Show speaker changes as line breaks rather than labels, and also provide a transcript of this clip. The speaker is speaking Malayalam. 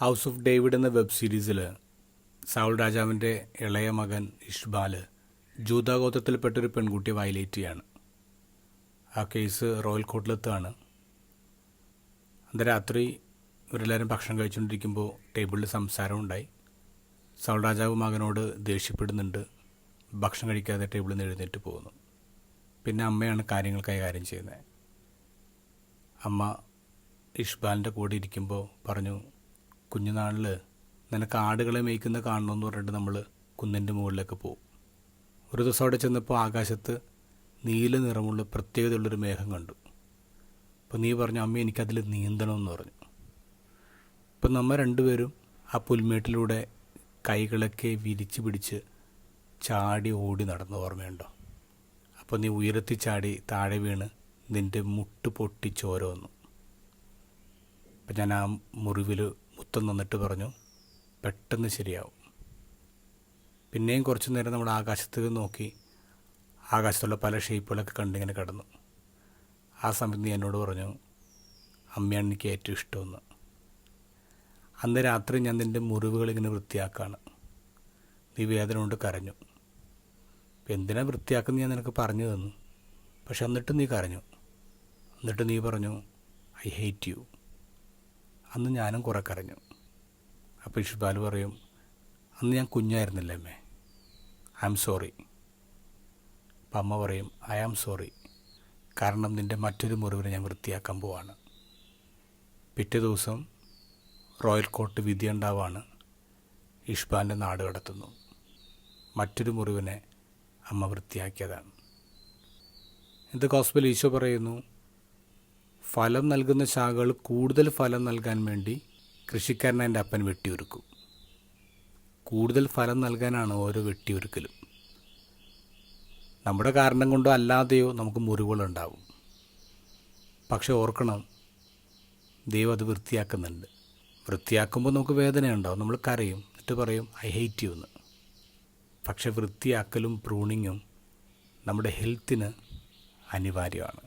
ഹൗസ് ഓഫ് ഡേവിഡ് എന്ന വെബ് സീരീസിൽ സൗൾ രാജാവിൻ്റെ ഇളയ മകൻ ഇഷ്ബാൽ ജൂദാഗോത്രത്തിൽപ്പെട്ടൊരു പെൺകുട്ടിയെ വയലേറ്റ് ചെയ്യാണ്. ആ കേസ് റോയൽ കോർട്ടിലെത്താണ്. അന്ന് രാത്രി ഇവരെല്ലാവരും ഭക്ഷണം കഴിച്ചുകൊണ്ടിരിക്കുമ്പോൾ ടേബിളിൽ സംസാരമുണ്ടായി. സൗൾ രാജാവ് മകനോട് ദേഷ്യപ്പെടുന്നുണ്ട്. ഭക്ഷണം കഴിക്കാതെ ടേബിളിൽ നിന്ന് എഴുന്നേറ്റ് പോകുന്നു. പിന്നെ അമ്മയാണ് കാര്യങ്ങൾ കൈകാര്യം ചെയ്യുന്നത്. അമ്മ ഇഷ്ബാലിൻ്റെ കൂടെ ഇരിക്കുമ്പോൾ പറഞ്ഞു, കുഞ്ഞുനാളിൽ നിനക്ക് ആടുകളെ മേയ്ക്കുന്ന കാണണമെന്ന് പറഞ്ഞിട്ട് നമ്മൾ കുന്നിൻ്റെ മുകളിലേക്ക് പോകും. ഒരു ദിവസം അവിടെ ചെന്നപ്പോൾ ആകാശത്ത് നീല നിറമുള്ള പ്രത്യേകതയുള്ളൊരു മേഘം കണ്ടു. അപ്പോൾ നീ പറഞ്ഞു, അമ്മ എനിക്കതിൽ നീന്തണമെന്ന് പറഞ്ഞു. അപ്പം നമ്മൾ രണ്ടുപേരും ആ പുൽമേട്ടിലൂടെ കൈകളൊക്കെ വിരിച്ച് പിടിച്ച് ചാടി ഓടി നടന്ന ഓർമ്മയുണ്ടോ? അപ്പോൾ നീ ഉയരത്തി ചാടി താഴെ വീണ് നിൻ്റെ മുട്ട് പൊട്ടി ചോര വന്നു. അപ്പം ഞാൻ ആ മുറിവിൽ മുത്തം തന്നിട്ട് പറഞ്ഞു, പെട്ടെന്ന് ശരിയാവും. പിന്നെയും കുറച്ച് നേരം നമ്മൾ ആകാശത്ത് നോക്കി ആകാശത്തുള്ള പല ഷേപ്പുകളൊക്കെ കണ്ടിങ്ങനെ കിടന്നു. ആ സമയത്ത് നീ എന്നോട് പറഞ്ഞു, അമ്മയാണ് എനിക്ക് ഏറ്റവും ഇഷ്ടമെന്ന്. അന്ന് രാത്രി ഞാൻ നിൻ്റെ മുറിവുകളിങ്ങനെ വൃത്തിയാക്കാണ്. നീ വേദന കൊണ്ട് കരഞ്ഞു. എന്തിനാ വൃത്തിയാക്കുന്നത് ഞാൻ നിനക്ക് പറഞ്ഞു തന്നു. പക്ഷെ എന്നിട്ട് നീ കരഞ്ഞു. എന്നിട്ട് നീ പറഞ്ഞു, ഐ ഹേറ്റ് യു. അന്ന് ഞാനും കുറേ കരഞ്ഞു. അപ്പോൾ ഇഷ്ബാൽ പറയും, അന്ന് ഞാൻ കുഞ്ഞായിരുന്നില്ലേ അമ്മേ, ഐ ആം സോറി. അപ്പം അമ്മ പറയും, ഐ ആം സോറി, കാരണം നിൻ്റെ മറ്റൊരു മുറിവിനെ ഞാൻ വൃത്തിയാക്കാൻ പോവാണ്. പിറ്റേ ദിവസം റോയൽ കോർട്ട് വിധിയുണ്ടാവാണ്. ഇഷ്ബാലിൻ്റെ നാട് കടത്തുന്നു. മറ്റൊരു മുറിവിനെ അമ്മ വൃത്തിയാക്കിയതാണ്. ഇത് ഗോസ്പൽ ഈശോ പറയുന്നു, ഫലം നൽകുന്ന ശാഖകൾ കൂടുതൽ ഫലം നൽകാൻ വേണ്ടി കൃഷിക്കാരനെ എൻ്റെ അപ്പൻ വെട്ടിയൊരുക്കും. കൂടുതൽ ഫലം നൽകാനാണ് ഓരോ വെട്ടിയൊരുക്കലും. നമ്മുടെ കാരണം കൊണ്ടോ അല്ലാതെയോ നമുക്ക് മുറിവുകളുണ്ടാവും. പക്ഷെ ഓർക്കണം, ദൈവം അത് വൃത്തിയാക്കുന്നുണ്ട്. വൃത്തിയാക്കുമ്പോൾ നമുക്ക് വേദനയുണ്ടാവും, നമ്മൾ കരയും, എന്നിട്ട് പറയും ഐ ഹേറ്റ് യു എന്ന്. പക്ഷെ വൃത്തിയാക്കലും പ്രൂണിങ്ങും നമ്മുടെ ഹെൽത്തിന് അനിവാര്യമാണ്.